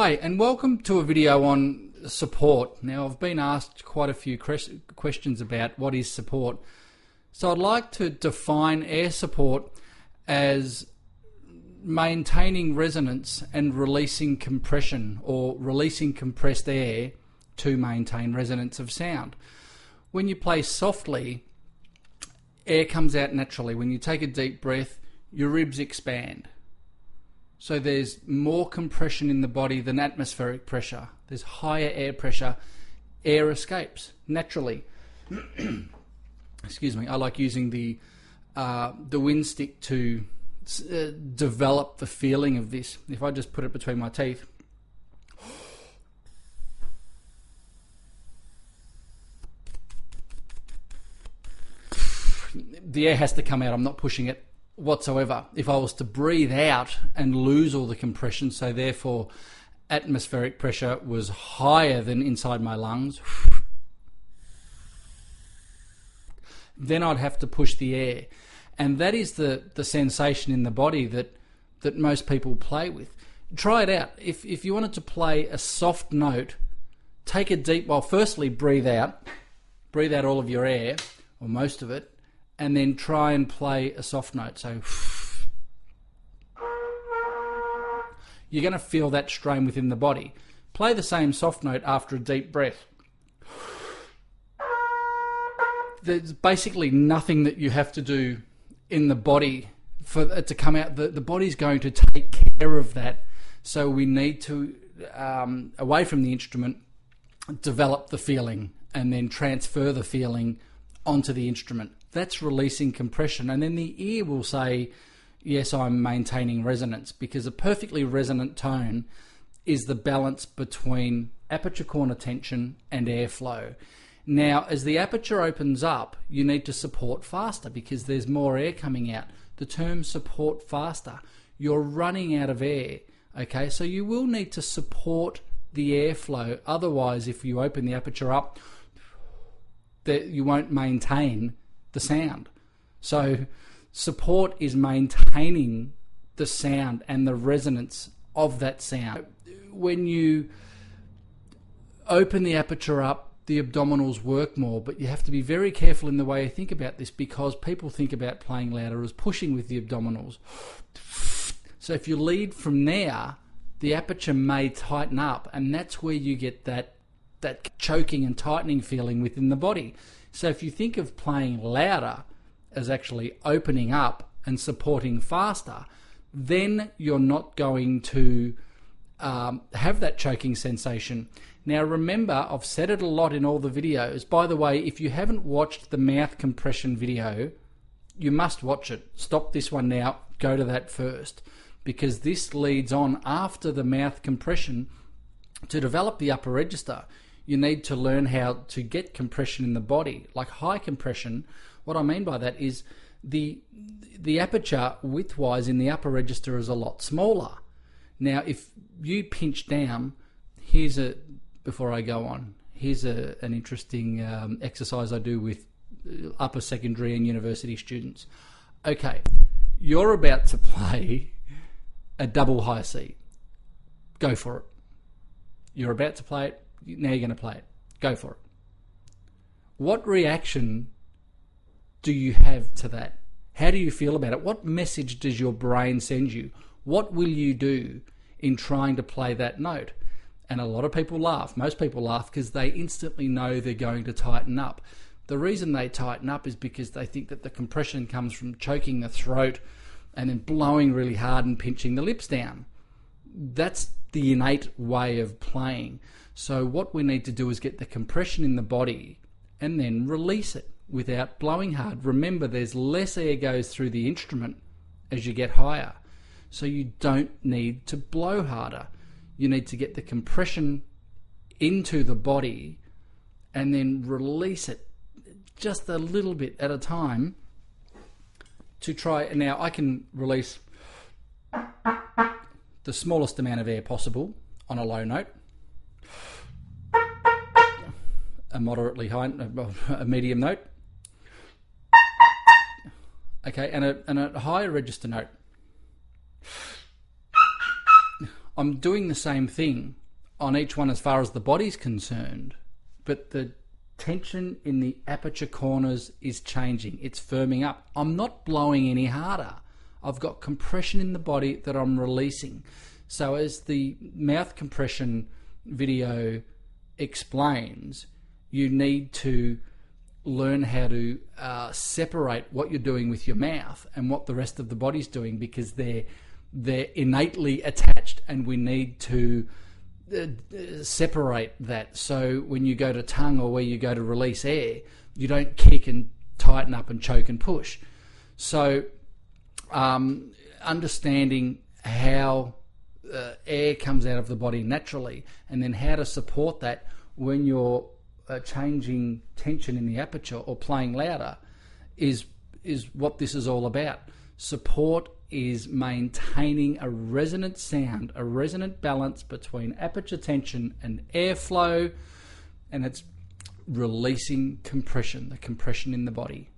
Hi, and welcome to a video on support. Now, I've been asked quite a few questions about what is support. So I'd like to define air support as maintaining resonance and releasing compression, or releasing compressed air to maintain resonance of sound. When you play softly, air comes out naturally. When you take a deep breath, your ribs expand. So there's more compression in the body than atmospheric pressure. There's higher air pressure. Air escapes naturally. Excuse me. I like using the wind stick to develop the feeling of this. If I just put it between my teeth, the air has to come out. I'm not pushing it whatsoever. If I was to breathe out and lose all the compression, so therefore atmospheric pressure was higher than inside my lungs, then I'd have to push the air. And that is the sensation in the body that most people play with. Try it out. If you wanted to play a soft note, take a deep, well, firstly breathe out all of your air, or most of it, and then try and play a soft note. So you're going to feel that strain within the body. Play the same soft note after a deep breath. There's basically nothing that you have to do in the body for it to come out. The body's going to take care of that. So we need to, away from the instrument, develop the feeling and then transfer the feeling onto the instrument. That's releasing compression, and then the ear will say, yes, I'm maintaining resonance, because a perfectly resonant tone is the balance between aperture corner tension and airflow. Now, as the aperture opens up, you need to support faster because there's more air coming out. The term support faster, you're running out of air, okay? So you will need to support the airflow. Otherwise, if you open the aperture up, you won't maintain the sound. So support is maintaining the sound and the resonance of that sound. When you open the aperture up, the abdominals work more, but you have to be very careful in the way you think about this, because people think about playing louder as pushing with the abdominals. So if you lead from there, the aperture may tighten up, and that's where you get that choking and tightening feeling within the body. So if you think of playing louder as actually opening up and supporting faster, then you're not going to have that choking sensation. Now remember, I've said it a lot in all the videos. By the way, if you haven't watched the mouth compression video, you must watch it. Stop this one now, go to that first, because this leads on after the mouth compression. To develop the upper register, you need to learn how to get compression in the body, like high compression. What I mean by that is the aperture widthwise in the upper register is a lot smaller. Now, if you pinch down, before I go on, here's an interesting exercise I do with upper secondary and university students. Okay, you're about to play a double high C. Go for it. You're about to play it. Now you're going to play it. Go for it. What reaction do you have to that? How do you feel about it? What message does your brain send you? What will you do in trying to play that note? And a lot of people laugh. Most people laugh because they instantly know they're going to tighten up. The reason they tighten up is because they think that the compression comes from choking the throat and then blowing really hard and pinching the lips down. That's the innate way of playing. So what we need to do is get the compression in the body and then release it without blowing hard. Remember, there's less air goes through the instrument as you get higher. So you don't need to blow harder. You need to get the compression into the body and then release it just a little bit at a time to try. Now I can release the smallest amount of air possible on a low note, a moderately high, a medium note, okay, and a higher register note. I'm doing the same thing on each one as far as the body's concerned, but the tension in the aperture corners is changing. It's firming up. I'm not blowing any harder. I've got compression in the body that I'm releasing. So as the mouth compression video explains, you need to learn how to separate what you're doing with your mouth and what the rest of the body's doing, because they're innately attached, and we need to separate that. So when you go to tongue or where you go to release air, you don't kick and tighten up and choke and push. So understanding how air comes out of the body naturally, and then how to support that when you're changing tension in the aperture or playing louder is what this is all about. Support is maintaining a resonant sound, a resonant balance between aperture tension and airflow, and it's releasing compression, the compression in the body.